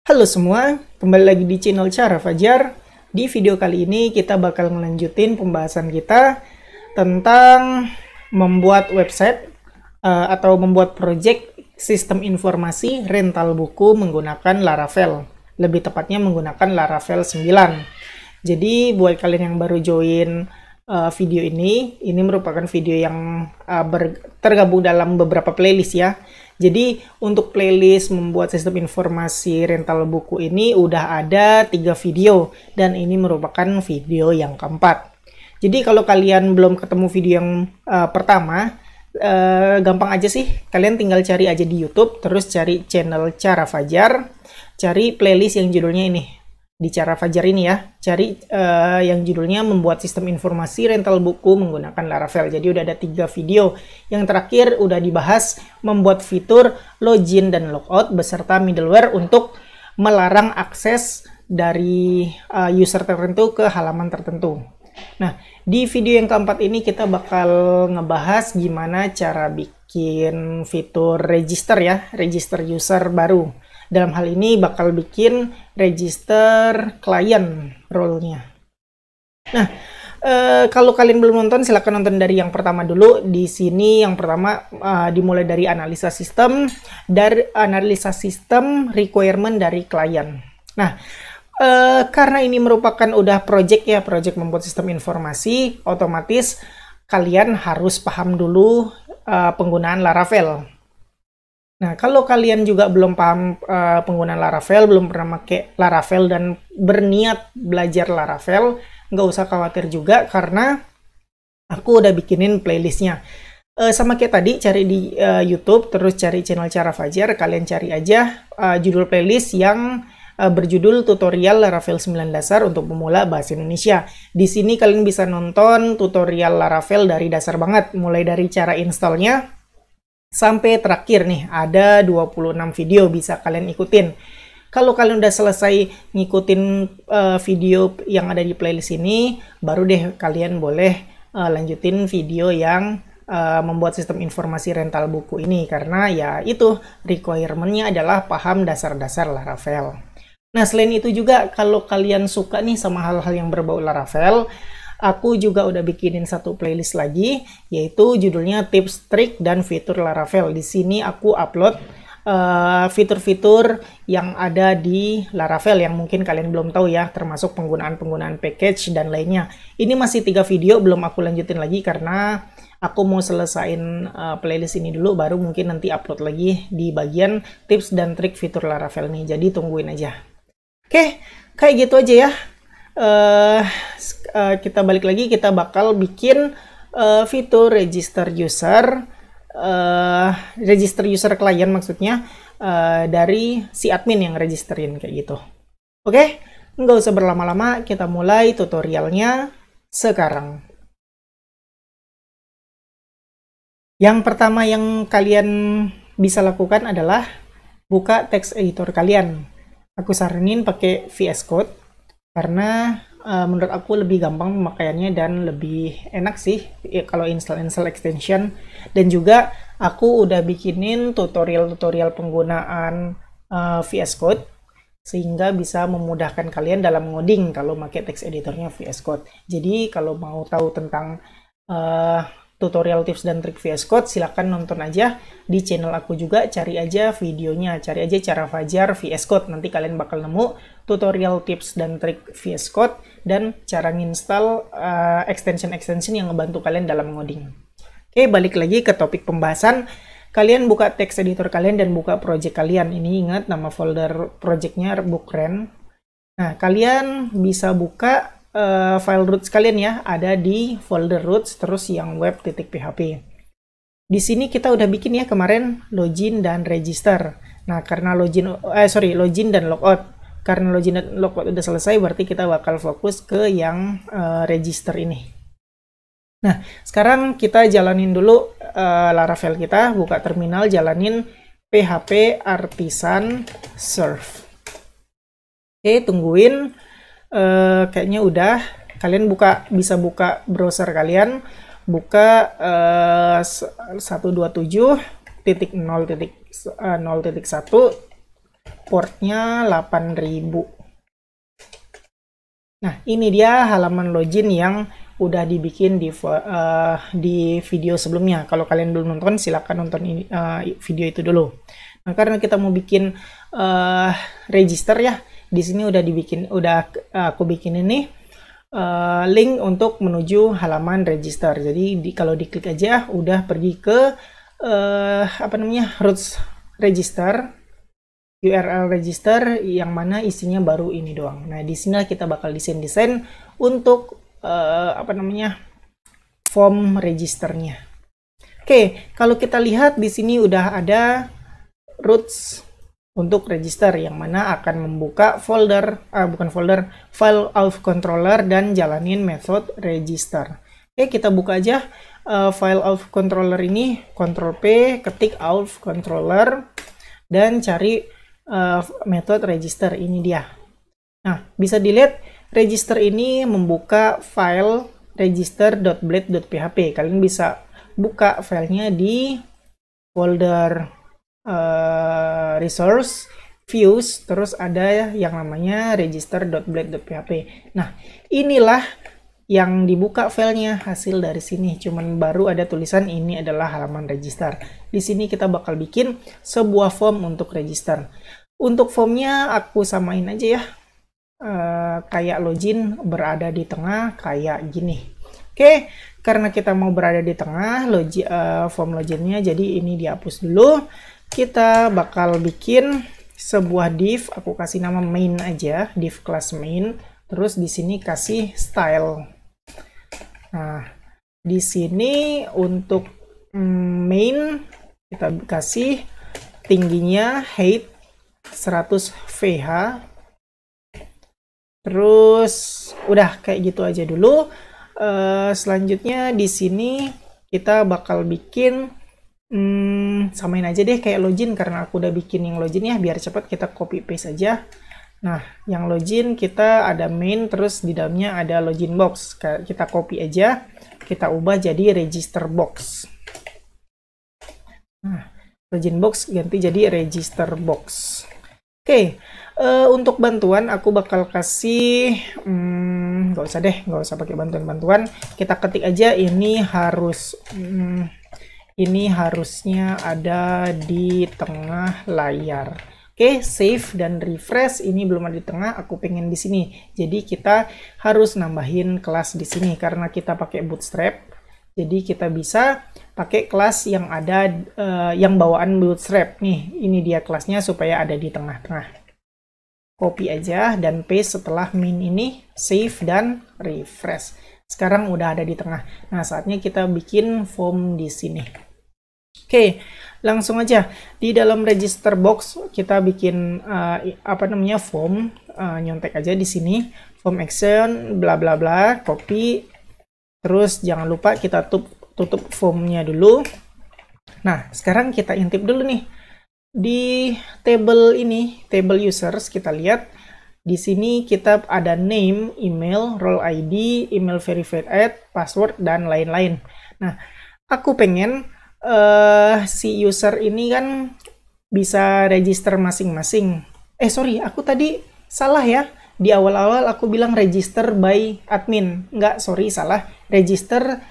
Halo semua, kembali lagi di channel Cara Fajar. Di video kali ini kita bakal melanjutin pembahasan kita tentang membuat website atau membuat project sistem informasi rental buku menggunakan Laravel. Lebih tepatnya menggunakan Laravel 9. Jadi buat kalian yang baru join video ini merupakan video yang tergabung dalam beberapa playlist ya. Jadi untuk playlist membuat sistem informasi rental buku ini udah ada 3 video dan ini merupakan video yang keempat. Jadi kalau kalian belum ketemu video yang pertama, gampang aja sih, kalian tinggal cari aja di YouTube, terus cari channel Cara Fajar, cari playlist yang judulnya ini. Di Cara Fajar ini ya, cari yang judulnya membuat sistem informasi rental buku menggunakan Laravel. Jadi udah ada 3 video. Yang terakhir udah dibahas membuat fitur login dan logout beserta middleware untuk melarang akses dari user tertentu ke halaman tertentu. Nah, di video yang keempat ini kita bakal ngebahas gimana cara bikin fitur register ya, register user baru. Dalam hal ini bakal bikin register klien role-nya. Nah, kalau kalian belum nonton, silahkan nonton dari yang pertama dulu. Di sini yang pertama dimulai dari analisa sistem, requirement dari klien. Nah, karena ini merupakan udah project ya, project membuat sistem informasi, otomatis kalian harus paham dulu penggunaan Laravel. Nah, kalau kalian juga belum paham penggunaan Laravel, belum pernah pakai Laravel dan berniat belajar Laravel, nggak usah khawatir juga karena aku udah bikinin playlistnya. Sama kayak tadi, cari di YouTube, terus cari channel Cara Fajar, kalian cari aja judul playlist yang berjudul tutorial Laravel 9 dasar untuk pemula bahasa Indonesia. Di sini kalian bisa nonton tutorial Laravel dari dasar banget, mulai dari cara installnya, sampai terakhir nih, ada 26 video bisa kalian ikutin. Kalau kalian udah selesai ngikutin video yang ada di playlist ini, baru deh kalian boleh lanjutin video yang membuat sistem informasi rental buku ini. Karena ya itu, requirement-nya adalah paham dasar-dasar Laravel. Nah, selain itu juga, kalau kalian suka nih sama hal-hal yang berbau Laravel, aku juga udah bikinin satu playlist lagi, yaitu judulnya tips, trik, dan fitur Laravel. Di sini aku upload fitur-fitur yang ada di Laravel yang mungkin kalian belum tahu ya, termasuk penggunaan-penggunaan package dan lainnya. Ini masih 3 video, belum aku lanjutin lagi karena aku mau selesain playlist ini dulu, baru mungkin nanti upload lagi di bagian tips dan trik fitur Laravel nih. Jadi tungguin aja. Oke, kayak gitu aja ya. Kita balik lagi, kita bakal bikin fitur register user klien maksudnya, dari si admin yang registerin kayak gitu. Oke, nggak usah berlama-lama, kita mulai tutorialnya sekarang. Yang pertama yang kalian bisa lakukan adalah buka text editor kalian. Aku saranin pakai VS Code karena menurut aku lebih gampang pemakaiannya dan lebih enak sih kalau install extension. Dan juga aku udah bikinin tutorial-tutorial penggunaan VS Code sehingga bisa memudahkan kalian dalam ngoding kalau pakai text editornya VS Code. Jadi kalau mau tahu tentang tutorial tips dan trik VS Code, silahkan nonton aja di channel aku juga, cari aja videonya, cari aja Cara Fajar VS Code, nanti kalian bakal nemu tutorial tips dan trik VS Code dan cara nginstal extension-extension yang ngebantu kalian dalam ngoding. Oke, balik lagi ke topik pembahasan. Kalian buka text editor kalian dan buka project kalian. Ini ingat nama folder projectnya Bookren. Nah, kalian bisa buka file roots kalian ya, ada di folder roots, terus yang web.php. Di sini kita udah bikin ya kemarin login dan register. Nah, karena login dan logout. Karena login dan logout udah selesai, berarti kita bakal fokus ke yang register ini. Nah, sekarang kita jalanin dulu Laravel kita, buka terminal, jalanin php artisan serve. Oke, tungguin. Kayaknya udah, kalian bisa buka browser kalian, buka 127.0.0.1 portnya 8000. Nah, ini dia halaman login yang udah dibikin di video sebelumnya. Kalau kalian belum nonton, silakan nonton ini, video itu dulu. Nah, karena kita mau bikin register ya, di sini udah aku bikin ini link untuk menuju halaman register. Jadi kalau diklik aja, udah pergi ke roots register. URL register yang mana isinya baru ini doang. Nah, di sini kita bakal desain untuk form registernya. Oke, kalau kita lihat di sini udah ada roots untuk register yang mana akan membuka file auth controller dan jalanin method register. Oke, kita buka aja file auth controller ini, Ctrl P, ketik auth controller dan cari method register. Ini dia. Nah, bisa dilihat register ini membuka file register.blade.php. Kalian bisa buka filenya di folder resource, views, terus ada yang namanya register.blade.php. Nah, inilah yang dibuka filenya, hasil dari sini. Cuman baru ada tulisan ini adalah halaman register. Di sini kita bakal bikin sebuah form untuk register. Untuk formnya aku samain aja ya, kayak login berada di tengah kayak gini. Oke, karena kita mau berada di tengah form loginnya, jadi ini dihapus dulu. Kita bakal bikin sebuah div, aku kasih nama main aja, div class main. Terus di sini kasih style. Nah, di sini untuk main kita kasih tingginya height 100 VH. Terus udah kayak gitu aja dulu. Selanjutnya di sini kita bakal bikin samain aja deh kayak login, karena aku udah bikin yang login ya, biar cepat kita copy paste aja. Nah, yang login kita ada main, terus di dalamnya ada login box. Kita copy aja, kita ubah jadi register box. Nah, login box ganti jadi register box. Oke, untuk bantuan aku bakal kasih, nggak usah pakai bantuan-bantuan. Kita ketik aja ini harusnya ada di tengah layar. Oke, save dan refresh. Ini belum ada di tengah, aku pengen di sini. Jadi kita harus nambahin kelas di sini karena kita pakai Bootstrap. Jadi kita bisa pakai kelas yang ada yang bawaan Bootstrap. Nih, ini dia kelasnya supaya ada di tengah-tengah. Copy aja dan paste setelah main ini, save dan refresh. Sekarang udah ada di tengah. Nah, saatnya kita bikin form di sini. Oke, langsung aja di dalam register box kita bikin form, nyontek aja di sini form action bla bla bla, copy, terus jangan lupa kita tutup formnya dulu. Nah, sekarang kita intip dulu nih di table ini, table users. Kita lihat di sini kita ada name, email, role ID, email verified add, password dan lain-lain. Nah, aku pengen si user ini kan bisa register masing-masing. Sorry, aku tadi salah ya. Di awal-awal aku bilang register by admin. Enggak, sorry, salah. Register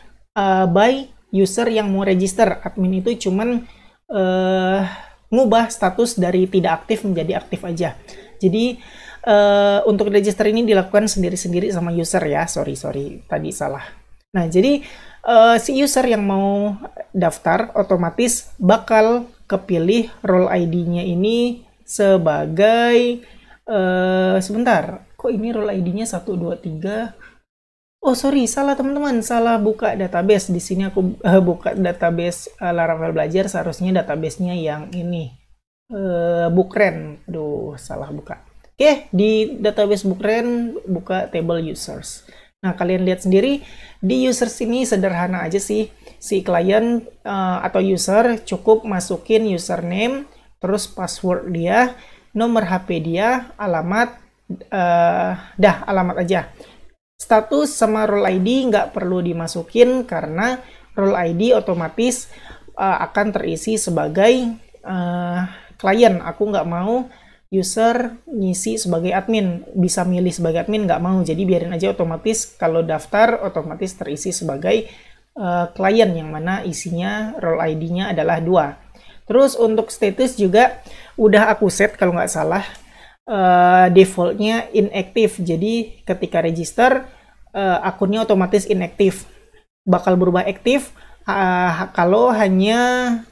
by user yang mau register. Admin itu cuman ngubah status dari tidak aktif menjadi aktif aja. Jadi untuk register ini dilakukan sendiri-sendiri sama user ya. Sorry, tadi salah. Nah, jadi si user yang mau daftar otomatis bakal kepilih role ID-nya ini sebagai sebentar, kok ini role ID-nya 1, 2, 3. Oh, sorry, salah teman-teman, salah buka database. Di sini aku buka database Laravel belajar, seharusnya database-nya yang ini. Bookren. Aduh, salah buka. Oke, di database Bookren buka table users. Nah, kalian lihat sendiri, di users ini sederhana aja sih. Si klien atau user cukup masukin username, terus password dia, nomor HP dia, alamat, alamat aja. Status sama role ID nggak perlu dimasukin karena role ID otomatis akan terisi sebagai klien. Aku nggak mau user ngisi sebagai admin, bisa milih sebagai admin, nggak mau, jadi biarin aja otomatis kalau daftar otomatis terisi sebagai klien, yang mana isinya role ID-nya adalah 2. Terus untuk status juga udah aku set kalau nggak salah, defaultnya inactive, jadi ketika register akunnya otomatis inactive, bakal berubah aktif kalau hanya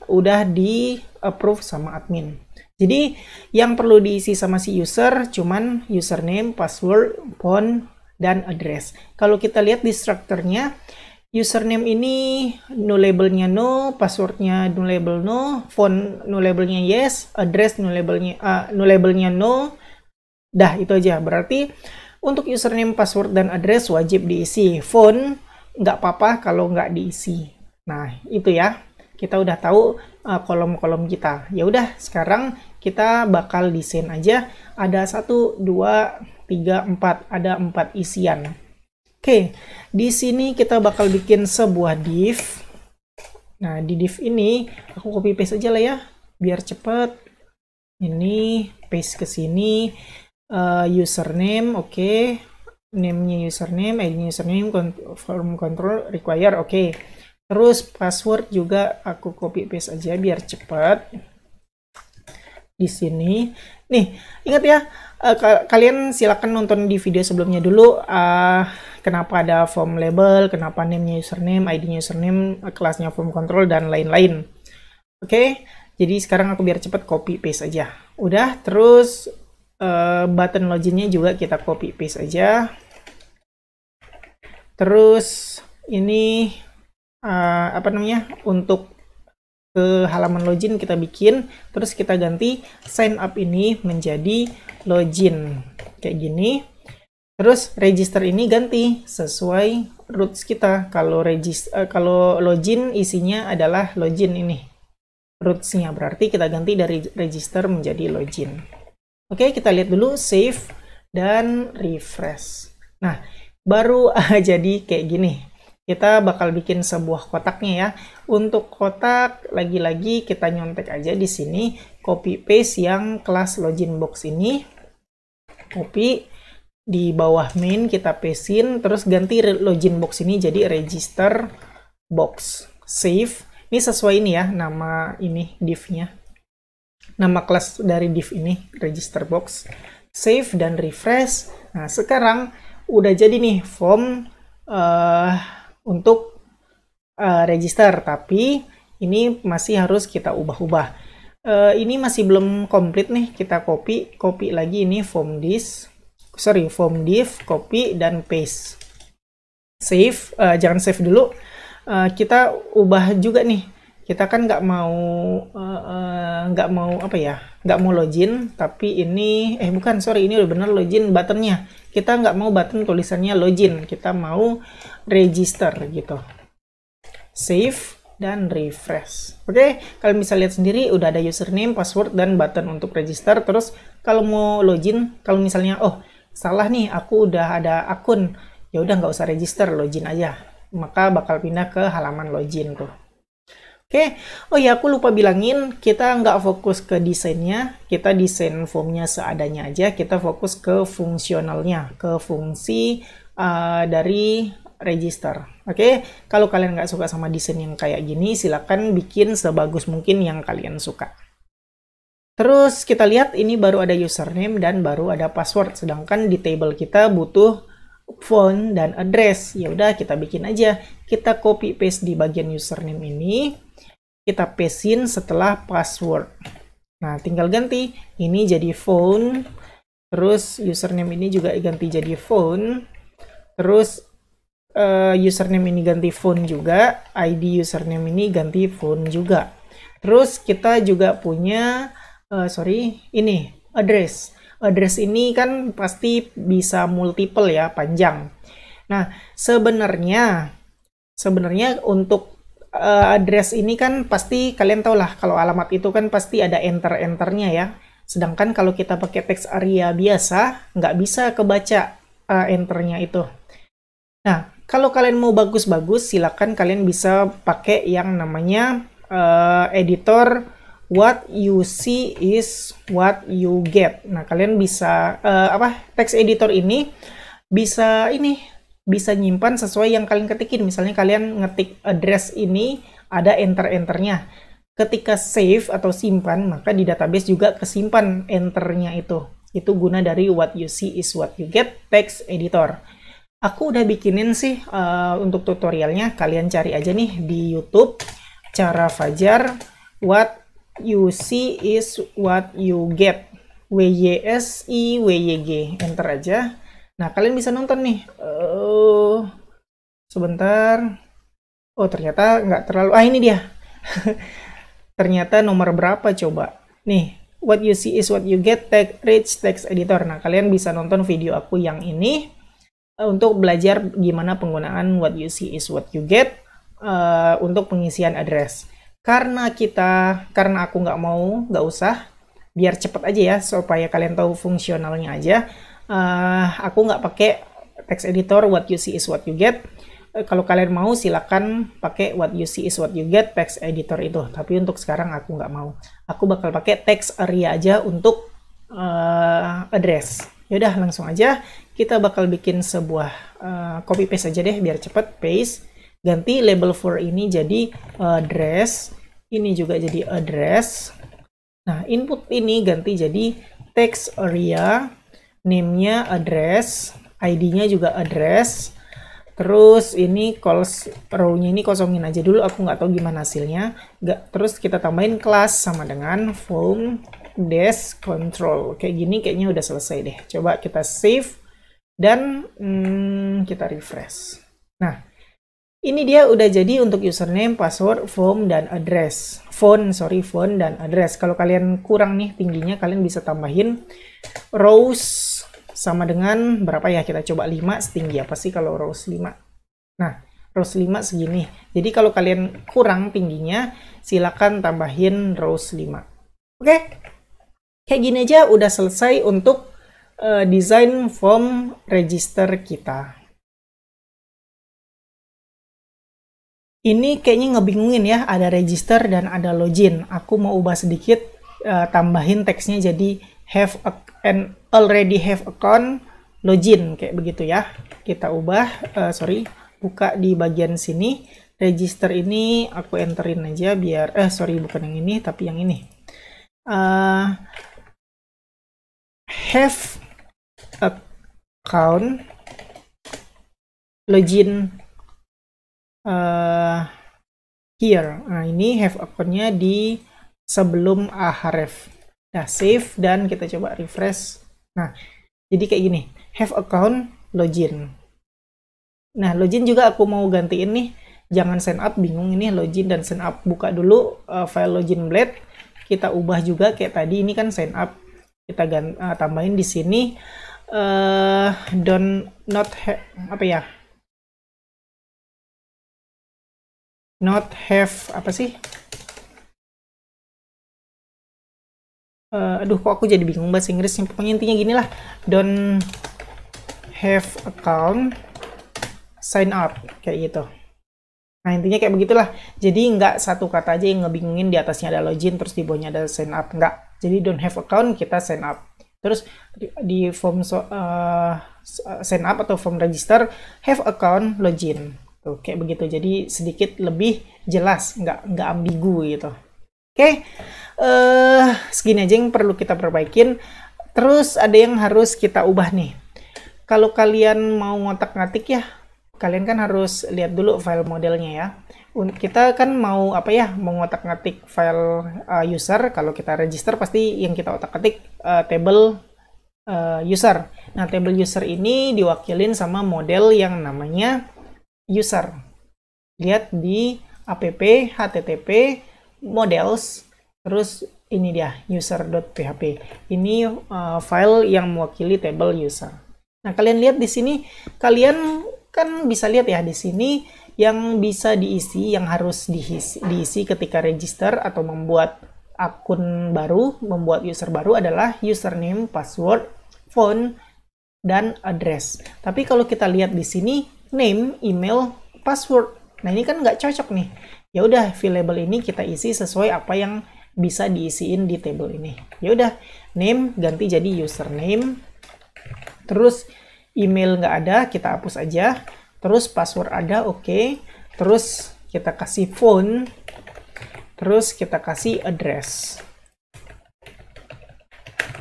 udah di approve sama admin. Jadi yang perlu diisi sama si user cuman username, password, phone, dan address. Kalau kita lihat di strukturnya, username ini nullable-nya no, passwordnya nullable no, phone nullable-nya yes, address nullable-nya no. Dah, itu aja. Berarti untuk username, password, dan address wajib diisi. Phone nggak apa-apa kalau nggak diisi. Nah, itu ya. Kita udah tahu kolom-kolom kita. Ya udah, sekarang kita bakal desain aja. Ada 1, 2, 3, 4. Ada 4 isian. Oke, di sini kita bakal bikin sebuah div. Nah, di div ini aku copy paste aja lah ya, biar cepet. Ini paste ke sini. Username, oke. Name-nya username, ID-nya username, form control require, oke. Terus password juga aku copy paste aja biar cepat. Di sini. Nih, ingat ya, kalian silakan nonton di video sebelumnya dulu kenapa ada form label, kenapa name-nya username, ID-nya username, kelasnya form control, dan lain-lain. Oke, jadi sekarang aku biar cepat copy paste aja. Udah, terus button login-nya juga kita copy paste aja. Terus ini apa namanya, untuk ke halaman login kita bikin, terus kita ganti sign up ini menjadi login kayak gini. Terus register ini ganti sesuai roots kita. Kalau login isinya adalah login, ini rootsnya, berarti kita ganti dari register menjadi login. Oke, kita lihat dulu, save dan refresh. Nah, baru jadi kayak gini. Kita bakal bikin sebuah kotaknya ya. Untuk kotak, lagi-lagi kita nyontek aja di sini, copy paste yang kelas login box ini. Copy, di bawah main kita pastein, terus ganti login box ini jadi register box. Save. Ini sesuai ini ya, nama ini div-nya. Nama kelas dari div ini, register box. Save dan refresh. Nah, sekarang udah jadi nih form untuk register, tapi ini masih harus kita ubah-ubah. Ini masih belum komplit nih, kita copy lagi ini form div, copy dan paste. Save, jangan save dulu. Kita ubah juga nih. Kita kan nggak mau login, tapi ini ini udah bener login buttonnya. Kita nggak mau button tulisannya login, kita mau register gitu. Save dan refresh. Oke, kalian bisa lihat sendiri udah ada username, password, dan button untuk register. Terus kalau mau login, kalau misalnya salah nih, aku udah ada akun, ya udah nggak usah register, login aja, maka bakal pindah ke halaman login tuh. Oke, oh ya, aku lupa bilangin, kita nggak fokus ke desainnya, kita desain formnya seadanya aja, kita fokus ke fungsionalnya, ke fungsi dari register. Oke, kalau kalian nggak suka sama desain yang kayak gini, silakan bikin sebagus mungkin yang kalian suka. Terus kita lihat ini baru ada username dan baru ada password, sedangkan di table kita butuh phone dan address. Ya udah, kita bikin aja. Kita copy paste di bagian username ini. Kita pastein setelah password. Nah, tinggal ganti. Ini jadi phone. Terus username ini juga ganti jadi phone. Terus username ini ganti phone juga. ID username ini ganti phone juga. Terus kita juga punya, ini address. Address ini kan pasti bisa multiple ya, panjang. Nah, sebenarnya untuk address ini kan pasti kalian tahu lah, kalau alamat itu kan pasti ada enter-enternya ya. Sedangkan kalau kita pakai text area biasa, nggak bisa kebaca enternya itu. Nah, kalau kalian mau bagus-bagus, silakan kalian bisa pakai yang namanya editor what you see is what you get. Nah, kalian bisa text editor ini bisa nyimpan sesuai yang kalian ketikin. Misalnya kalian ngetik address ini ada enter-enternya. Ketika save atau simpan, maka di database juga kesimpan enternya itu. Itu guna dari what you see is what you get text editor. Aku udah bikinin sih untuk tutorialnya. Kalian cari aja nih di YouTube cara Fajar what you see is what you get. WYSIWYG. Enter aja. Nah, kalian bisa nonton nih. Sebentar. Oh, ternyata nggak terlalu. Ini dia. Ternyata nomor berapa coba? Nih, what you see is what you get rich text editor. Nah, kalian bisa nonton video aku yang ini untuk belajar gimana penggunaan what you see is what you get untuk pengisian address. Karena aku nggak usah, biar cepet aja ya, supaya kalian tahu fungsionalnya aja. Aku nggak pakai text editor what you see is what you get. Kalau kalian mau silakan pakai what you see is what you get text editor itu. Tapi untuk sekarang aku nggak mau. Aku bakal pakai text area aja untuk address. Yaudah, langsung aja kita bakal bikin sebuah copy paste aja deh biar cepet. Paste. Ganti label for ini jadi address, ini juga jadi address. Nah, input ini ganti jadi text area, name-nya address, ID-nya juga address. Terus ini calls row-nya ini kosongin aja dulu, aku nggak tahu gimana hasilnya. Terus kita tambahin class sama dengan form desk control. Kayak gini kayaknya udah selesai deh. Coba kita save dan kita refresh. Nah, ini dia udah jadi untuk username, password, form, dan address. Font dan address. Kalau kalian kurang nih tingginya, kalian bisa tambahin rows sama dengan berapa ya? Kita coba 5, setinggi apa sih kalau rows 5? Nah, rows 5 segini. Jadi kalau kalian kurang tingginya, silakan tambahin rows 5. Oke? Kayak gini aja udah selesai untuk desain form register kita. Ini kayaknya ngebingungin ya, ada register dan ada login. Aku mau ubah sedikit, tambahin teksnya jadi already have account login, kayak begitu ya. Kita ubah, buka di bagian sini. Register ini aku enterin aja biar, bukan yang ini, tapi yang ini. Have account login here. Nah, ini have account-nya di sebelum ahref. Nah, save dan kita coba refresh. Nah, jadi kayak gini. Have account login. Nah, login juga aku mau gantiin nih. Jangan sign up, bingung ini login dan sign up. Buka dulu file login blade. Kita ubah juga kayak tadi, ini kan sign up. Kita tambahin di sini not have apa sih? Aduh, kok aku jadi bingung bahasa Inggrisnya. Pokoknya intinya gini lah. Don't have account sign up, kayak gitu. Nah, intinya kayak begitulah. Jadi nggak satu kata aja yang ngebingungin, di atasnya ada login terus di bawahnya ada sign up. Nggak. Jadi don't have account, kita sign up. Terus di form sign up atau form register have account login. Tuh, kayak begitu. Jadi sedikit lebih jelas, nggak ambigu gitu. Oke, segini aja yang perlu kita perbaikin. Terus ada yang harus kita ubah nih. Kalau kalian mau ngotak-ngatik ya, kalian kan harus lihat dulu file modelnya ya. Kita kan mau mau ngotak-ngatik file user. Kalau kita register pasti yang kita otak-atik table user. Nah, table user ini diwakilin sama model yang namanya user. Lihat di app http models, terus ini dia user.php. Ini file yang mewakili table user. Nah, kalian lihat di sini, kalian kan bisa lihat ya di sini yang bisa diisi, yang harus diisi ketika register atau membuat akun baru, membuat user baru adalah username, password, phone, dan address. Tapi kalau kita lihat di sini name, email, password. Nah, ini kan nggak cocok nih. Ya udah, variable ini kita isi sesuai apa yang bisa diisiin di table ini. Ya udah, name ganti jadi username. Terus email nggak ada, kita hapus aja. Terus password ada, oke. Terus kita kasih phone. Terus kita kasih address.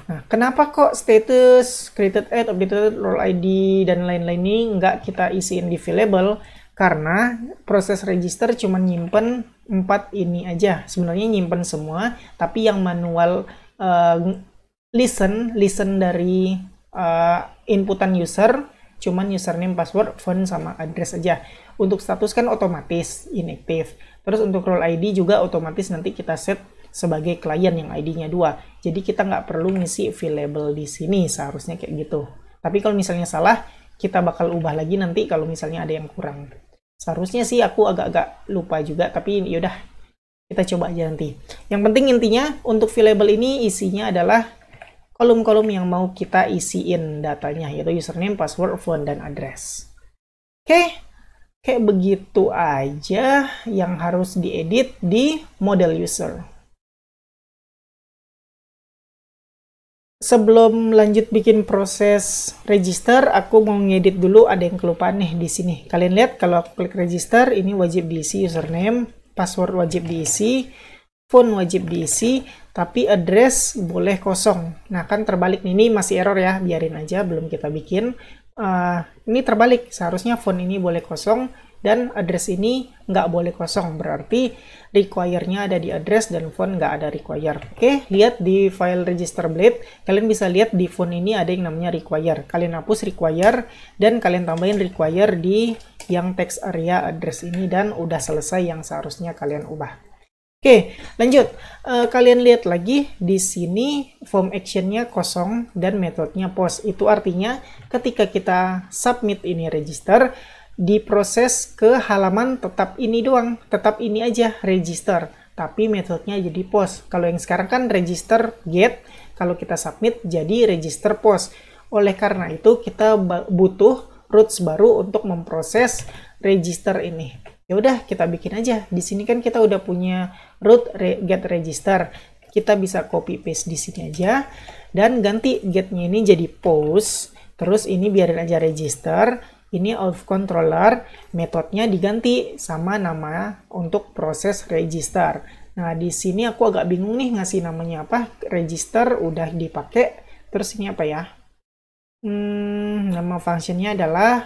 Nah, kenapa kok status, created add, updated, role ID, dan lain-lain ini nggak kita isiin di variable? Karena proses register cuma nyimpen 4 ini aja. Sebenarnya nyimpen semua, tapi yang manual listen dari inputan user, cuman username, password, phone, sama address aja. Untuk status kan otomatis inactive. Terus untuk role ID juga otomatis nanti kita set sebagai klien yang ID-nya 2. Jadi kita nggak perlu ngisi available di sini, seharusnya kayak gitu. Tapi kalau misalnya salah, kita bakal ubah lagi nanti kalau misalnya ada yang kurang. Seharusnya sih aku agak-agak lupa juga, tapi yaudah, kita coba aja nanti. Yang penting intinya, untuk available ini isinya adalah kolom-kolom yang mau kita isiin datanya, yaitu username, password, phone, dan address. Oke, kayak begitu aja yang harus diedit di model user. Sebelum lanjut bikin proses register, aku mau ngedit dulu, ada yang kelupaan nih di sini. Kalian lihat kalau aku klik register, ini wajib diisi username, password wajib diisi, phone wajib diisi, tapi address boleh kosong. Nah, kan terbalik nih, ini masih error ya, biarin aja, belum kita bikin. Ini terbalik, seharusnya phone ini boleh kosong, dan address ini nggak boleh kosong, berarti require-nya ada di address dan phone nggak ada require. Oke, lihat di file register blade, kalian bisa lihat di phone ini ada yang namanya require. Kalian hapus require dan kalian tambahin require di yang text area address ini, dan udah selesai yang seharusnya kalian ubah. Oke, lanjut. Kalian lihat lagi di sini form action-nya kosong dan metodenya post. Itu artinya ketika kita submit ini register, diproses ke halaman tetap ini doang, tetap ini aja register, tapi metodenya jadi post. Kalau yang sekarang kan register get, kalau kita submit jadi register post. Oleh karena itu kita butuh roots baru untuk memproses register ini. Ya udah, kita bikin aja. Di sini kan kita udah punya root get register. Kita bisa copy paste di sini aja dan ganti getnya ini jadi post. Terus ini biarin aja register. Ini of controller, metodenya diganti sama nama untuk proses register. Nah, di sini aku agak bingung nih ngasih namanya apa. Register udah dipakai. Terus ini apa ya? Nama functionnya adalah,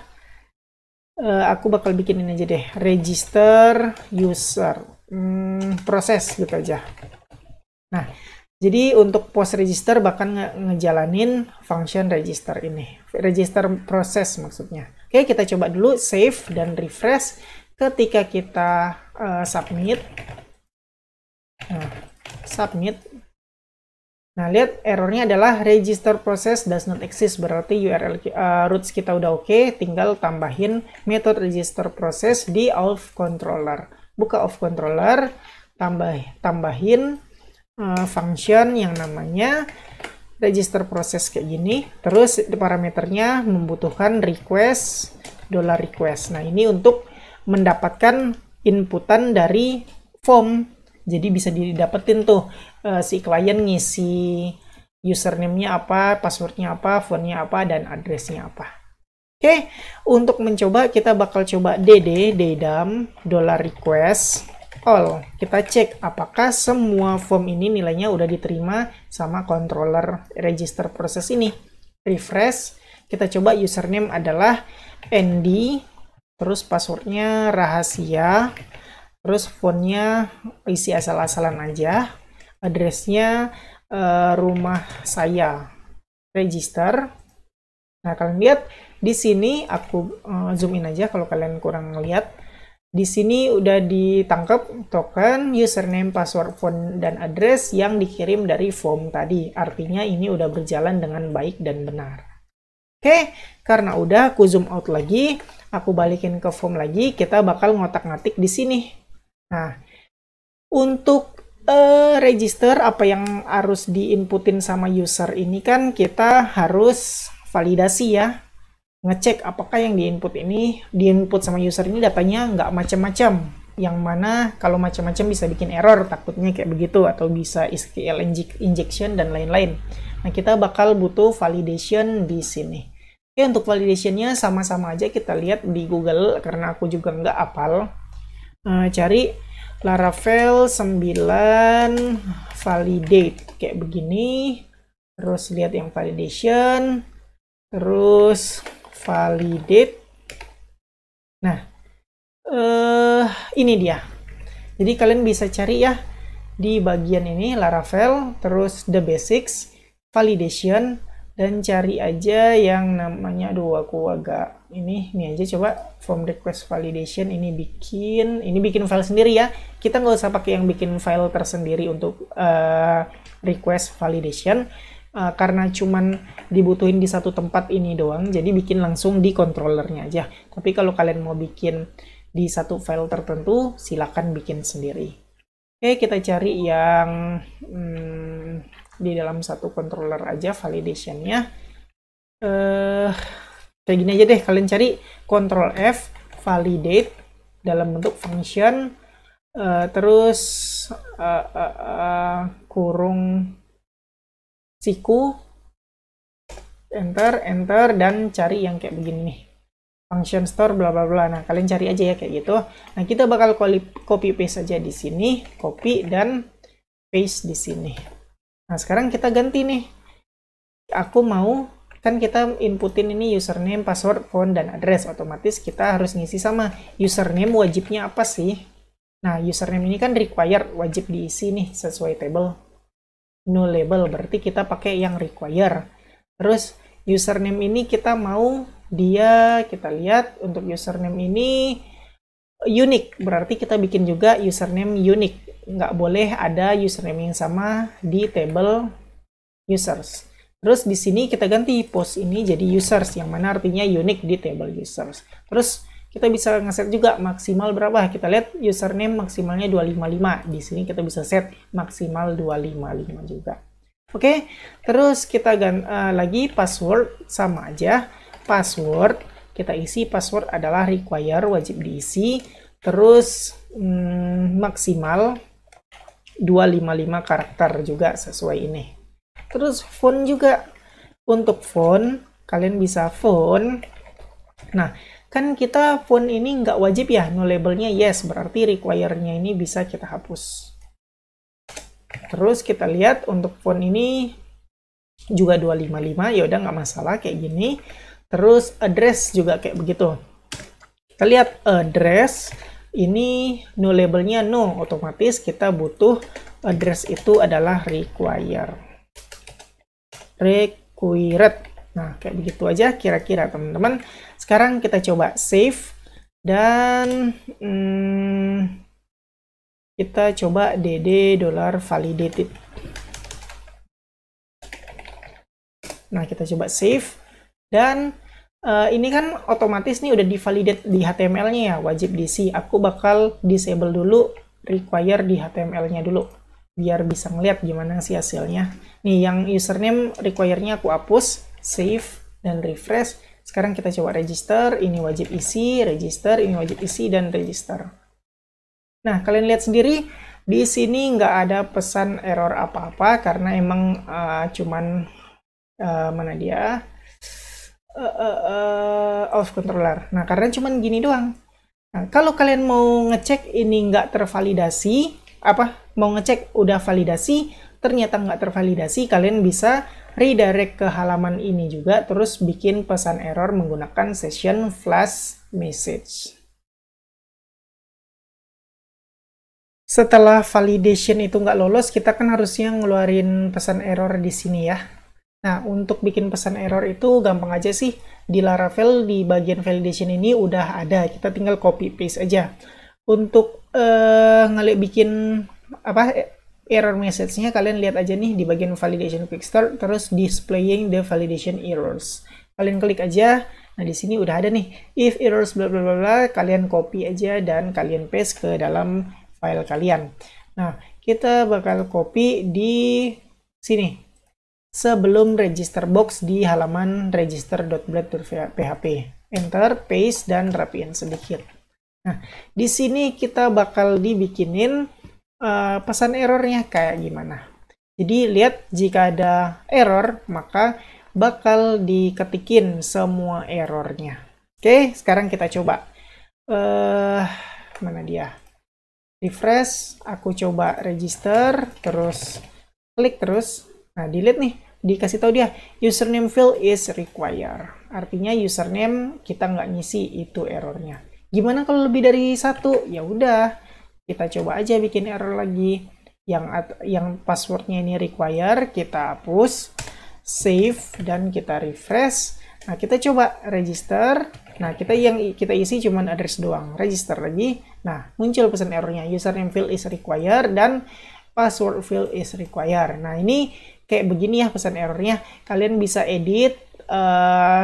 aku bakal bikin ini aja deh. Register user. Proses gitu aja. Nah, jadi untuk post register bahkan ngejalanin function register ini. Register proses maksudnya. Oke, kita coba dulu save dan refresh ketika kita submit. Nah, submit. Nah, lihat errornya adalah register process does not exist. Berarti URL roots kita udah oke, tinggal tambahin method register process di auth controller. Buka auth controller, tambahin function yang namanya register process kayak gini. Terus parameternya membutuhkan request, $request. Nah, ini untuk mendapatkan inputan dari form. Jadi bisa didapetin tuh si klien ngisi username-nya apa, password-nya apa, phone-nya apa, dan address-nya apa. Oke, untuk mencoba kita bakal coba ddam $request all. Kita cek apakah semua form ini nilainya udah diterima sama controller register proses ini. Refresh, kita coba username adalah ND, terus passwordnya rahasia, terus phone-nya isi asal-asalan aja, address-nya rumah saya, register. Nah, kalian lihat di sini aku zoom in aja kalau kalian kurang ngeliat. Di sini udah ditangkap token, username, password, phone, dan address yang dikirim dari form tadi. Artinya ini udah berjalan dengan baik dan benar. Oke, karena udah aku zoom out lagi, aku balikin ke form lagi, kita bakal ngotak-ngatik di sini. Nah, untuk register apa yang harus diinputin sama user ini kan kita harus validasi ya. Ngecek apakah yang diinput sama user ini datanya nggak macam-macam. yang mana kalau macam-macam bisa bikin error, takutnya kayak begitu, atau bisa SQL injection dan lain-lain. Nah, kita bakal butuh validation di sini. Oke, untuk validationnya sama-sama aja kita lihat di Google, karena aku juga nggak hafal. Cari Laravel 9 validate, kayak begini. Terus lihat yang validation, terus validate. Nah, ini dia. Jadi kalian bisa cari ya di bagian ini Laravel, terus the basics, validation, dan cari aja yang namanya, aduh aku agak ini aja, coba form request validation. Ini bikin file sendiri ya. Kita nggak usah pakai yang bikin file tersendiri untuk request validation. Karena cuman dibutuhin di satu tempat ini doang, jadi bikin langsung di controllernya aja. Tapi kalau kalian mau bikin di satu file tertentu, silakan bikin sendiri. Oke, kita cari yang di dalam satu controller aja validationnya. Kayak gini aja deh, kalian cari Ctrl F validate dalam bentuk function, terus kurung siku, enter, dan cari yang kayak begini nih, function store bla bla bla. Nah, kalian cari aja ya kayak gitu. Nah, kita bakal copy paste aja di sini, copy dan paste di sini. Nah, sekarang kita ganti nih. Aku mau, kan kita inputin ini username, password, phone, dan address. Otomatis kita harus ngisi sama. Username wajibnya apa sih? Nah, username ini kan required, wajib diisi nih sesuai table. No label, berarti kita pakai yang require. Terus username ini kita mau dia, kita lihat untuk username ini unique, berarti kita bikin juga username unique. Nggak boleh ada username yang sama di table users. Terus di sini kita ganti post ini jadi users, yang mana artinya unique di table users. Terus kita bisa ngeset juga maksimal berapa. Kita lihat username maksimalnya 255. Di sini kita bisa set maksimal 255 juga. Oke, terus kita lagi password sama aja. Password kita isi, password adalah require, wajib diisi. Terus maksimal 255 karakter juga sesuai ini. Terus font juga. Untuk font, kalian bisa font. Nah, kan kita font ini nggak wajib ya, no labelnya yes, berarti require-nya ini bisa kita hapus. Terus kita lihat untuk font ini juga 255, ya udah nggak masalah kayak gini. Terus address juga kayak begitu. Kita lihat address ini no labelnya no, otomatis kita butuh address itu adalah required. Nah, kayak begitu aja kira-kira teman-teman. Sekarang kita coba save dan kita coba $validated. Nah, kita coba save dan ini kan otomatis nih udah divalidate di HTML-nya ya, wajib diisi. Aku bakal disable dulu require di HTML-nya dulu biar bisa ngeliat gimana sih hasilnya. Nih, yang username require-nya aku hapus, save, dan refresh. Sekarang kita coba register, ini wajib isi, register, ini wajib isi, dan register. Nah, kalian lihat sendiri, di sini nggak ada pesan error apa-apa, karena emang cuman, mana dia, off controller. Nah, karena cuman gini doang. Nah, kalau kalian mau ngecek ini nggak tervalidasi, mau ngecek udah validasi, ternyata nggak tervalidasi, kalian bisa redirect ke halaman ini juga, terus bikin pesan error menggunakan session flash message. Setelah validation itu nggak lolos, kita kan harusnya ngeluarin pesan error di sini ya. Nah, untuk bikin pesan error itu gampang aja sih. Di Laravel di bagian validation ini udah ada, kita tinggal copy paste aja. Untuk bikin error message-nya, kalian lihat aja nih di bagian validation quick start, terus displaying the validation errors. Kalian klik aja. Nah, di sini udah ada nih if errors bla bla bla, kalian copy aja dan kalian paste ke dalam file kalian. Nah, kita bakal copy di sini sebelum register box di halaman register.blade.php. Enter, paste, dan rapiin sedikit. Nah, di sini kita bakal dibikinin pesan errornya kayak gimana. Jadi lihat, jika ada error maka bakal diketikin semua errornya. Oke, sekarang kita coba. Mana dia? Refresh, aku coba register, terus klik terus. Nah, dilihat nih, dikasih tahu dia username field is required. Artinya username kita nggak ngisi, itu errornya. Gimana kalau lebih dari satu? Ya udah, kita coba aja bikin error lagi. Yang passwordnya ini require, kita hapus, save, dan kita refresh. Nah, kita coba register. Nah, yang kita isi cuma address doang. Register lagi. Nah, muncul pesan errornya, username field is required dan password field is required. Nah, ini kayak begini ya pesan errornya. Kalian bisa edit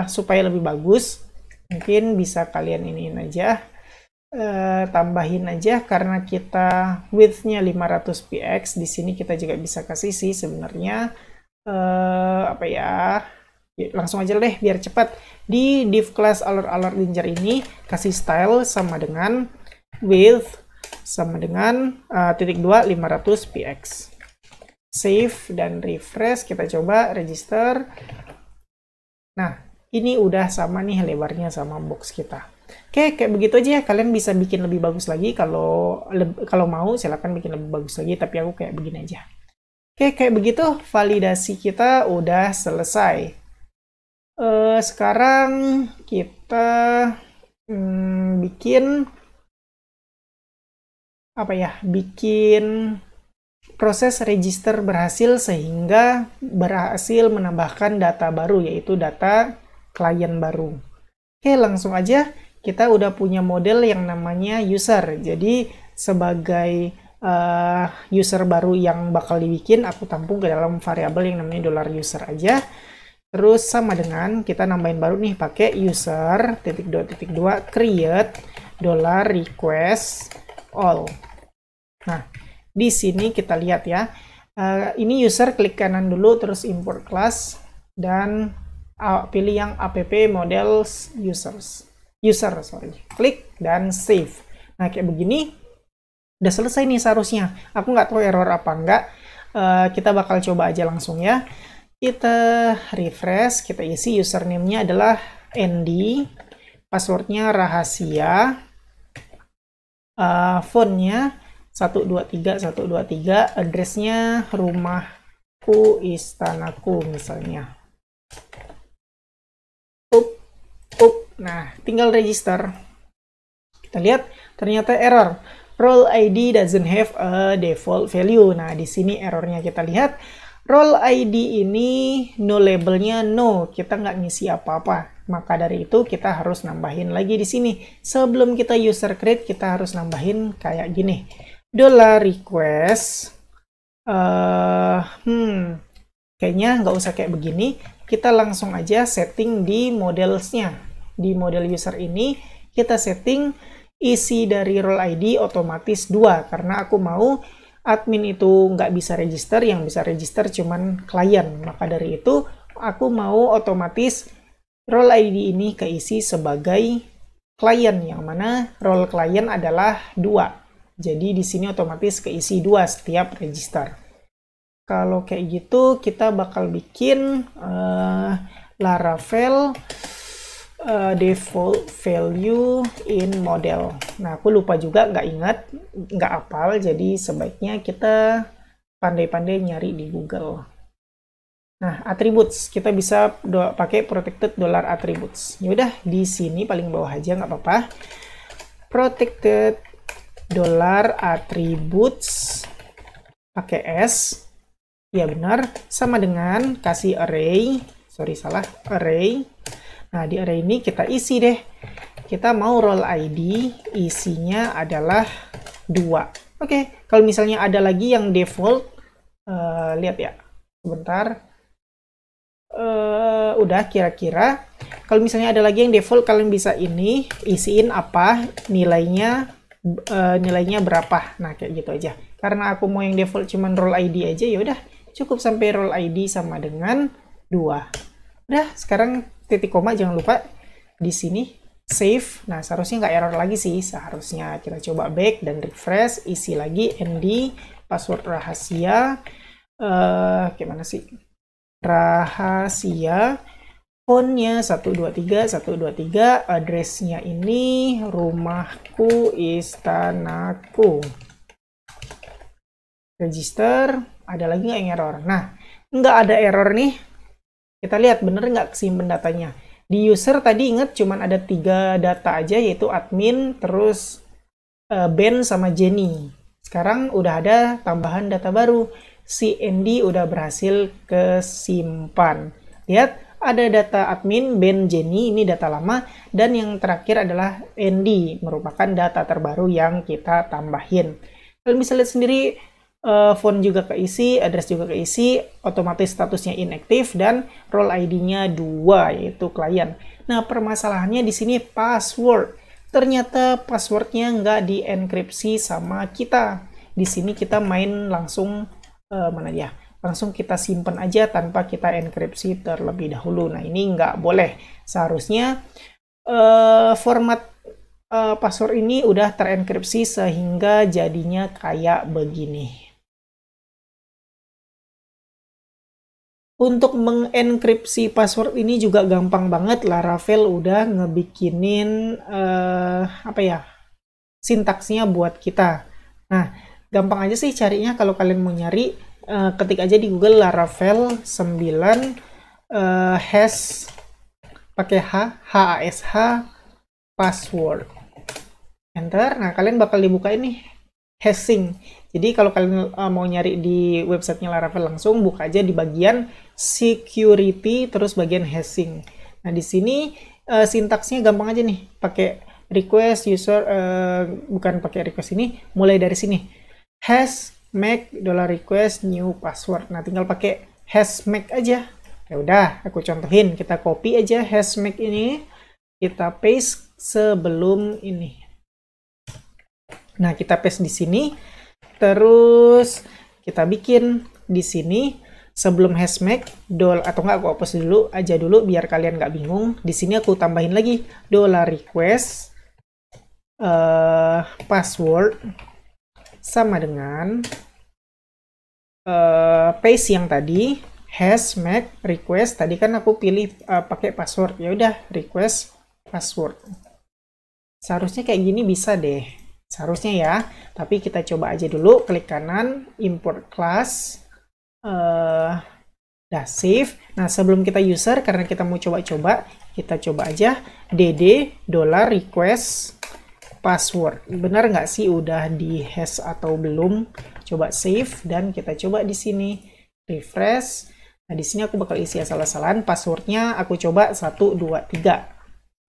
supaya lebih bagus. Mungkin bisa kalian iniin aja, tambahin aja, karena kita width-nya 500 px. Di sini kita juga bisa kasih sih sebenarnya apa ya? Langsung aja deh biar cepat. Di div class alert danger ini kasih style sama dengan width sama dengan titik 2 500 px. Save dan refresh, kita coba register. Nah, ini udah sama nih lebarnya sama box kita. Oke, kayak begitu aja ya. Kalian bisa bikin lebih bagus lagi kalau mau, silahkan bikin lebih bagus lagi, tapi aku kayak begini aja. Oke, kayak begitu validasi kita udah selesai. Sekarang kita bikin apa ya? Bikin proses register berhasil sehingga berhasil menambahkan data baru, yaitu data klien baru. Oke, langsung aja. Kita udah punya model yang namanya user. Jadi sebagai user baru yang bakal dibikin, aku tampung ke dalam variabel yang namanya $user aja. Terus sama dengan kita nambahin baru nih pakai user .2 create $request all. Nah, di sini kita lihat ya. Ini user, klik kanan dulu, terus import class dan pilih yang app models user, klik dan save. Nah, kayak begini udah selesai nih seharusnya. Aku nggak tahu error apa enggak. Kita bakal coba aja langsung ya. Kita refresh, kita isi username-nya adalah Andy, passwordnya rahasia, fontnya 123, addressnya rumahku, istanaku misalnya. Nah, tinggal register. Kita lihat ternyata error. Role ID doesn't have a default value. Nah, di sini errornya kita lihat. Role ID ini no labelnya no. Kita nggak ngisi apa-apa. Maka dari itu kita harus nambahin lagi di sini. Sebelum kita user create, kita harus nambahin kayak gini. $request. Kayaknya nggak usah kayak begini. Kita langsung aja setting di modelsnya. Di model user ini kita setting isi dari role ID otomatis 2, karena aku mau admin itu nggak bisa register, yang bisa register cuman klien. Maka dari itu aku mau otomatis role ID ini keisi sebagai klien, yang mana role klien adalah 2. Jadi di sini otomatis keisi 2 setiap register. Kalau kayak gitu kita bakal bikin Laravel default value in model. Nah, aku lupa juga, nggak ingat, nggak hafal, jadi sebaiknya kita pandai-pandai nyari di Google. Nah, attributes kita bisa pakai protected $attributes. Ya udah, di sini paling bawah aja nggak apa-apa. Protected $attributes pakai S. Ya benar, sama dengan kasih array. Sorry, salah, array. Nah, di array ini kita isi deh. Kita mau role ID, isinya adalah 2. Oke, kalau misalnya ada lagi yang default, lihat ya, sebentar. Udah kira-kira. Kalau misalnya ada lagi yang default, kalian bisa ini, isiin apa, nilainya berapa. Nah, kayak gitu aja. Karena aku mau yang default cuman role ID aja, ya udah cukup sampai role ID sama dengan 2. Udah, sekarang titik koma jangan lupa di sini, save. Nah, seharusnya nggak error lagi sih. Seharusnya kita coba back dan refresh, isi lagi ND, password rahasia. Gimana sih? Rahasia. Fontnya 123, addressnya ini rumahku, istanaku. Register, ada lagi nggak yang error? Nah, nggak ada error nih. Kita lihat bener nggak kesimpan datanya. Di user tadi ingat cuman ada 3 data aja, yaitu admin, terus Ben sama Jenny. Sekarang udah ada tambahan data baru. Si Andy udah berhasil kesimpan. Lihat, ada data admin, Ben, Jenny, ini data lama. Dan yang terakhir adalah Andy, merupakan data terbaru yang kita tambahin. Kalian bisa lihat sendiri, font juga keisi, address juga keisi, otomatis statusnya inaktif, dan role ID-nya 2, yaitu klien. Nah, permasalahannya di sini password. Ternyata passwordnya nggak dienkripsi sama kita. Di sini kita main langsung, mana ya? Langsung kita simpan aja tanpa kita enkripsi terlebih dahulu. Nah, ini nggak boleh. Seharusnya format password ini udah terenkripsi sehingga jadinya kayak begini. Untuk mengenkripsi password ini juga gampang banget. Laravel udah ngebikinin apa ya, sintaksnya buat kita. Nah, gampang aja sih carinya. Kalau kalian mau nyari, ketik aja di Google Laravel 9 hash pakai hash password. Enter. Nah, kalian bakal dibuka ini hashing. Jadi kalau kalian mau nyari di websitenya Laravel langsung, buka aja di bagian security, terus bagian hashing. Nah, di sini sintaksnya gampang aja nih, pakai request user, bukan pakai request ini, mulai dari sini. Hash make $request new password. Nah, tinggal pakai hash make aja. Ya udah, aku contohin. Kita copy aja hash make ini, kita paste sebelum ini. Nah, kita paste di sini. Terus kita bikin di sini sebelum hashmake atau enggak, aku hapus dulu aja dulu biar kalian nggak bingung. Di sini aku tambahin lagi $request password sama dengan paste yang tadi hashmake request. Tadi kan aku pilih pakai password, ya udah request password. Seharusnya kayak gini bisa deh. Seharusnya ya, tapi kita coba aja dulu, klik kanan, import class, udah save. Nah, sebelum kita user, karena kita mau coba-coba, kita coba aja dd $request password. Benar nggak sih udah di hash atau belum? Coba save, dan kita coba di sini, refresh. Nah, di sini aku bakal isi asal-asalan, passwordnya aku coba 123.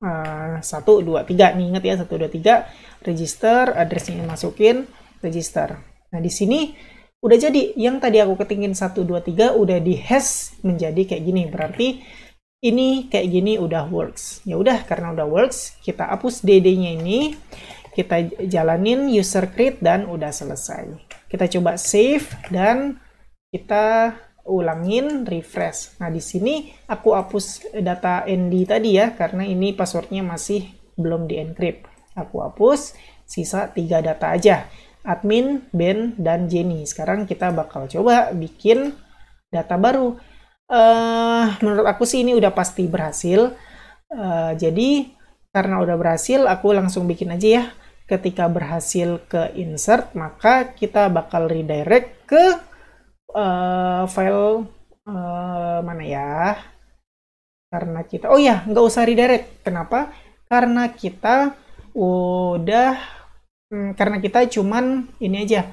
123 nih, ingat ya, 123, register, addressnya masukin, register. Nah, di sini udah jadi. Yang tadi aku ketingin 123 udah di hash menjadi kayak gini, berarti ini kayak gini udah works. Ya udah, karena udah works, kita hapus dd-nya ini, kita jalanin user create, dan udah selesai. Kita coba save dan kita ulangin, refresh. Nah, di sini aku hapus data ND tadi ya, karena ini passwordnya masih belum di-encrypt. Aku hapus, sisa 3 data aja. Admin, Ben, dan Jenny. Sekarang kita bakal coba bikin data baru. Menurut aku sih ini udah pasti berhasil. Jadi, karena udah berhasil, aku langsung bikin aja ya. Ketika berhasil ke insert, maka kita bakal redirect ke file mana ya, karena kita, oh ya, nggak usah redirect. Kenapa? Karena kita udah karena kita cuman ini aja,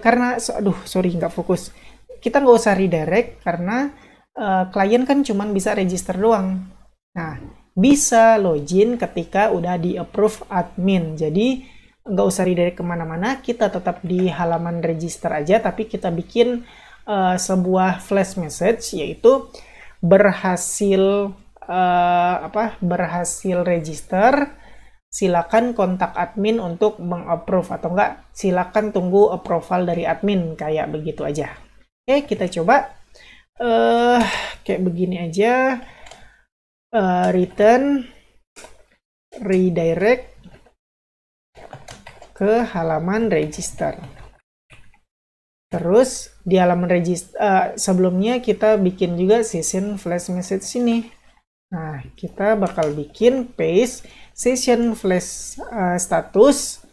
karena sorry nggak fokus, kita nggak usah redirect karena klien kan cuman bisa register doang. Nah, bisa login ketika udah di approve admin, jadi nggak usah redirect kemana-mana, kita tetap di halaman register aja, tapi kita bikin sebuah flash message, yaitu berhasil berhasil register, silakan kontak admin untuk mengapprove, atau enggak silakan tunggu approval dari admin, kayak begitu aja. Oke, kita coba kayak begini aja, return redirect ke halaman register. Terus di halaman register sebelumnya kita bikin juga session flash message ini. Nah, kita bakal bikin paste session flash status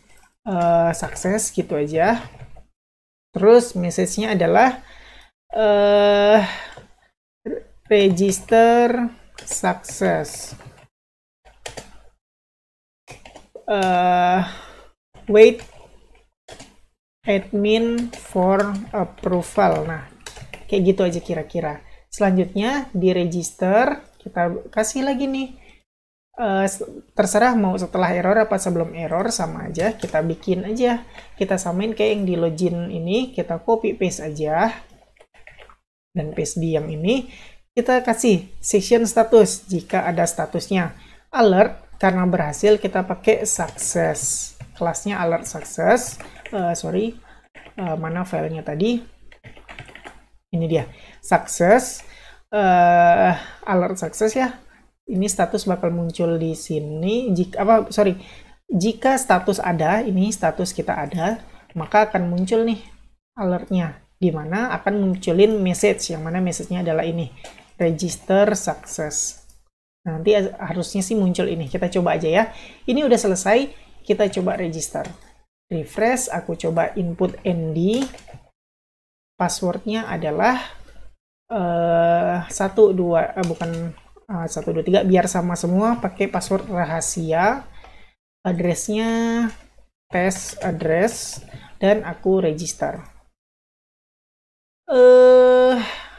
sukses gitu aja. Terus message-nya adalah register success. Wait admin for approval. Nah, kayak gitu aja kira-kira. Selanjutnya di register kita kasih lagi nih. Terserah mau setelah error apa sebelum error, sama aja. Kita bikin aja. Kita samain kayak yang di login ini. Kita copy paste aja. Dan paste di yang ini. Kita kasih session status jika ada statusnya. Alert, karena berhasil kita pakai success. Kelasnya alert success. Mana filenya tadi? Ini dia, success, alert success ya. Ini status bakal muncul di sini. Jika status ada, ini status kita ada, maka akan muncul nih alertnya, di mana akan munculin message, yang mana message-nya adalah ini, register success. Nanti harusnya sih muncul ini. Kita coba aja ya. Ini udah selesai. Kita coba register. Refresh, aku coba input ND. Passwordnya adalah 1, 2, 3, biar sama semua, pakai password rahasia. Addressnya test address, dan aku register.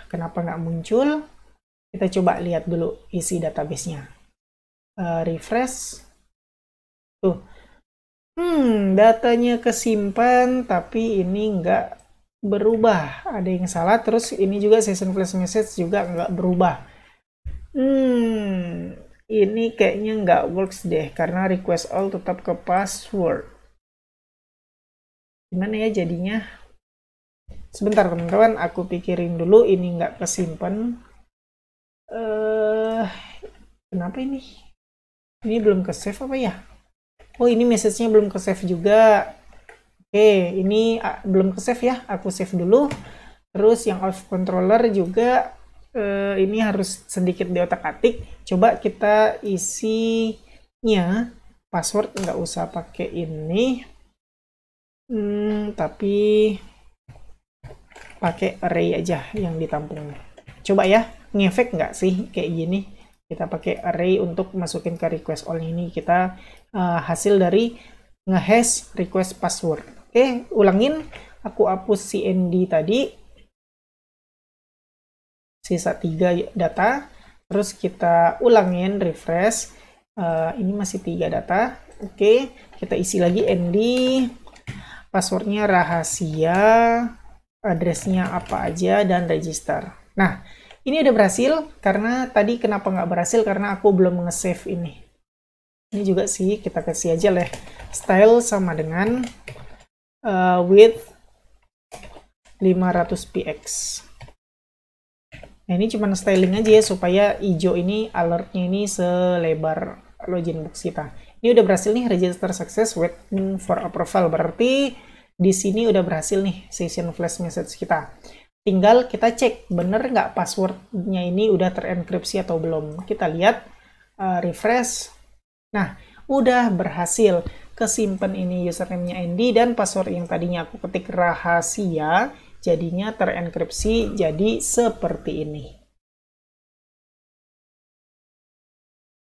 Kenapa nggak muncul? Kita coba lihat dulu isi database-nya. Refresh. Tuh. Datanya kesimpan, tapi ini nggak berubah. Ada yang salah, terus ini juga session flash message juga nggak berubah. Ini kayaknya nggak works deh, karena request all tetap ke password. Gimana ya jadinya? Sebentar teman-teman, aku pikirin dulu, ini nggak kesimpan. Kenapa ini? Ini belum ke save apa ya? Oh, ini message-nya belum ke save juga. Oke, ini belum ke save ya. Aku save dulu. Terus yang off controller juga ini harus sedikit diotak-atik. Coba kita isinya. Password nggak usah pakai ini. Tapi pakai array aja yang ditampung. Coba ya, ngefek nggak sih kayak gini? Kita pakai array untuk masukin ke request all ini. Kita hasil dari ngehash request password. Oke, ulangin. Aku hapus si ND tadi. Sisa 3 data. Terus kita ulangin, refresh. Ini masih 3 data. Oke, kita isi lagi ND. Passwordnya rahasia. Addressnya apa aja, dan register. Nah, ini udah berhasil. Karena tadi kenapa nggak berhasil? Karena aku belum nge-save ini. Ini juga sih, kita kasih aja lah. Style sama dengan width 500px. Nah, ini cuma styling aja ya, supaya hijau ini alertnya ini selebar login box kita. Ini udah berhasil nih, register success, waiting for approval. Berarti di sini udah berhasil nih session flash message kita. Tinggal kita cek bener nggak passwordnya ini udah terenkripsi atau belum. Kita lihat, refresh. Nah, udah berhasil kesimpan ini username-nya ND, dan password yang tadinya aku ketik rahasia jadinya terenkripsi jadi seperti ini.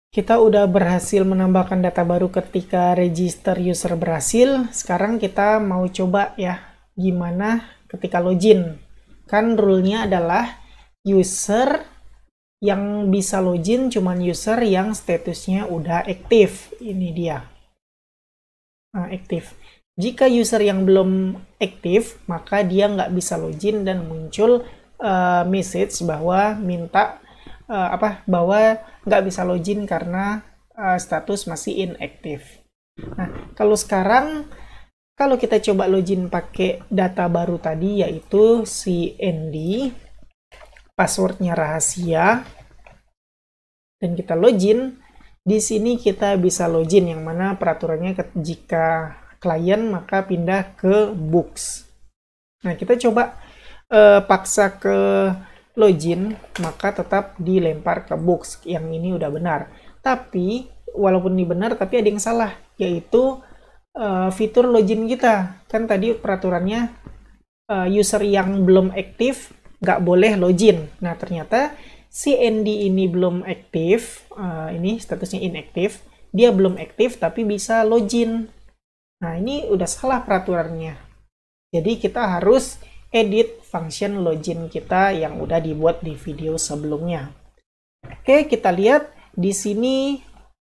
Kita udah berhasil menambahkan data baru ketika register user berhasil. Sekarang kita mau coba ya gimana ketika login. Kan rule-nya adalah user yang bisa login cuman user yang statusnya udah aktif. Ini dia. Aktif. Jika user yang belum aktif, maka dia nggak bisa login dan muncul message bahwa bahwa nggak bisa login karena status masih inactive. Nah, kalau kita coba login pakai data baru tadi, yaitu si ND, passwordnya rahasia, dan kita login, Di sini kita bisa login, yang mana peraturannya jika klien maka pindah ke books. Nah, kita coba paksa ke login, maka tetap dilempar ke books. Yang ini udah benar. Tapi, walaupun ini benar, tapi ada yang salah, yaitu fitur login kita. Kan tadi peraturannya user yang belum aktif nggak boleh login. Nah, ternyata si Andy ini belum aktif, ini statusnya inactive, dia belum aktif tapi bisa login. Nah, ini udah salah peraturannya. Jadi kita harus edit function login kita yang udah dibuat di video sebelumnya. Oke, kita lihat di sini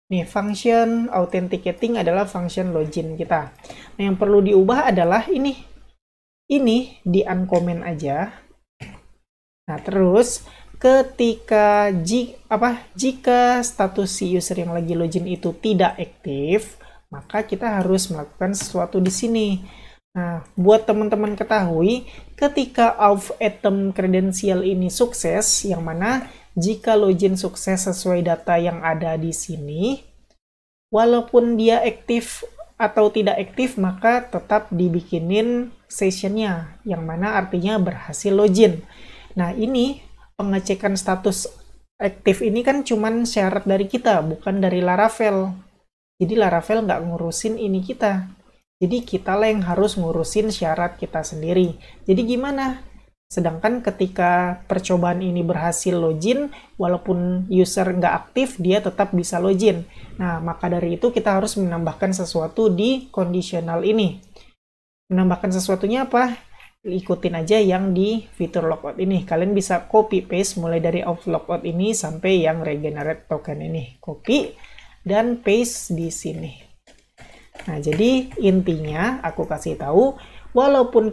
nih, function authenticating adalah function login kita. Nah, yang perlu diubah adalah ini di uncomment aja. Nah, terus ketika jika status si user yang lagi login itu tidak aktif, maka kita harus melakukan sesuatu di sini. Nah, buat teman-teman ketahui, ketika auth atom credential ini sukses, yang mana jika login sukses sesuai data yang ada di sini, walaupun dia aktif atau tidak aktif, maka tetap dibikinin sessionnya, yang mana artinya berhasil login. Nah, ini pengecekan status aktif ini kan cuman syarat dari kita, bukan dari Laravel. Jadi Laravel nggak ngurusin ini kita. Jadi kita lah yang harus ngurusin syarat kita sendiri. Jadi gimana? Sedangkan ketika percobaan ini berhasil login, walaupun user nggak aktif, dia tetap bisa login. Nah, maka dari itu kita harus menambahkan sesuatu di conditional ini. Menambahkan sesuatunya apa? Ikutin aja yang di fitur logout ini. Kalian bisa copy paste mulai dari auth logout ini sampai yang regenerate token ini. Copy dan paste di sini. Nah, jadi intinya aku kasih tahu, walaupun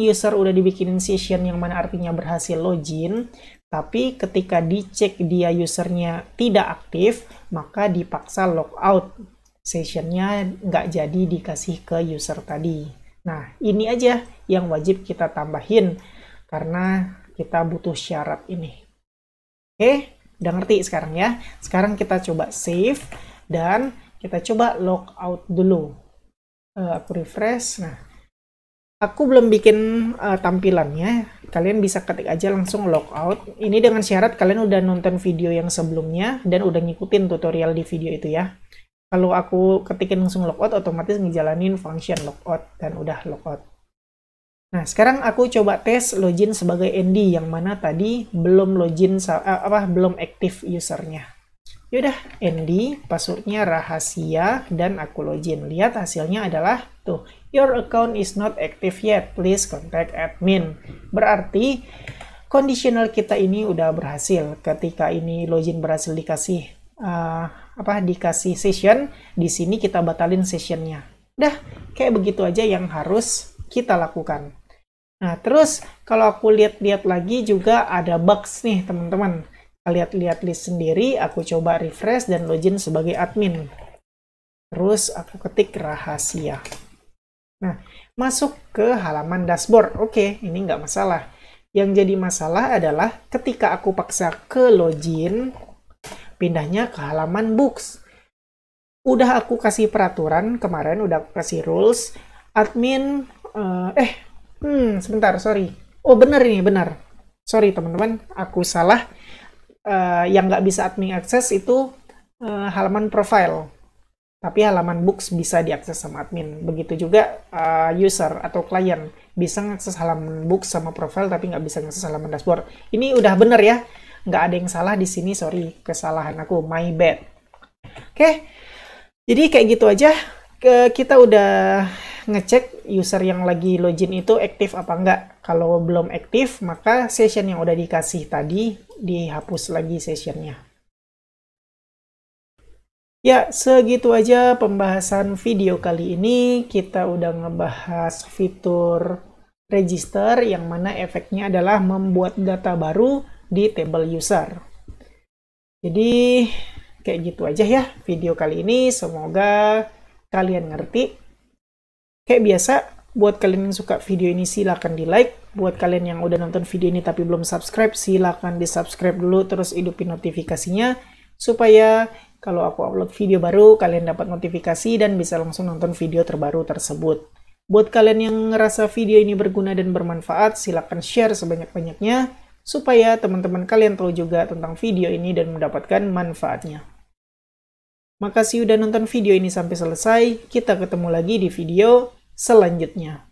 user udah dibikinin session yang mana artinya berhasil login, tapi ketika dicek dia usernya tidak aktif, maka dipaksa logout. Sessionnya nggak jadi dikasih ke user tadi. Nah, ini aja yang wajib kita tambahin karena kita butuh syarat ini. Oke, udah ngerti sekarang ya. Sekarang kita coba save dan kita coba logout dulu. Aku refresh. Nah, aku belum bikin tampilannya. Kalian bisa ketik aja langsung logout. Ini dengan syarat kalian udah nonton video yang sebelumnya dan udah ngikutin tutorial di video itu ya. Kalau aku ketikin langsung logout, otomatis ngejalanin function logout dan udah logout. Nah, sekarang aku coba tes login sebagai Andy yang mana tadi belum login belum aktif usernya. Yaudah, Andy, passwordnya rahasia dan aku login. Lihat hasilnya adalah tuh, your account is not active yet, please contact admin. Berarti conditional kita ini udah berhasil. Ketika ini login berhasil dikasih dikasih session, di sini kita batalin sessionnya. Udah, kayak begitu aja yang harus kita lakukan. Nah, terus kalau aku lihat-lihat lagi juga ada bugs nih, teman-teman. Lihat-lihat list sendiri, aku coba refresh dan login sebagai admin. Terus aku ketik rahasia. Nah, masuk ke halaman dashboard. Oke, ini nggak masalah. Yang jadi masalah adalah ketika aku paksa ke login, pindahnya ke halaman books. Udah aku kasih peraturan kemarin, udah aku kasih rules. Admin, sebentar, sorry. Oh, benar ini, benar. Sorry teman-teman, aku salah. Yang nggak bisa admin akses itu halaman profile. Tapi halaman books bisa diakses sama admin. Begitu juga user atau klien bisa ngakses halaman books sama profile tapi nggak bisa ngakses halaman dashboard. Ini udah bener ya, nggak ada yang salah di sini. Sorry, kesalahan aku, my bad. Oke, jadi kayak gitu aja. Kita udah ngecek user yang lagi login itu aktif apa enggak. Kalau belum aktif, maka session yang udah dikasih tadi dihapus lagi sessionnya. Ya, segitu aja pembahasan video kali ini. Kita udah ngebahas fitur register yang mana efeknya adalah membuat data baru di table user. Jadi, kayak gitu aja ya video kali ini. Semoga kalian ngerti. Kayak biasa, buat kalian yang suka video ini silahkan di like. Buat kalian yang udah nonton video ini tapi belum subscribe, silahkan di subscribe dulu terus hidupin notifikasinya supaya Kalau aku upload video baru, kalian dapat notifikasi dan bisa langsung nonton video terbaru tersebut. Buat kalian yang ngerasa video ini berguna dan bermanfaat, silahkan share sebanyak-banyaknya, supaya teman-teman kalian tahu juga tentang video ini dan mendapatkan manfaatnya. Makasih udah nonton video ini sampai selesai, kita ketemu lagi di video selanjutnya.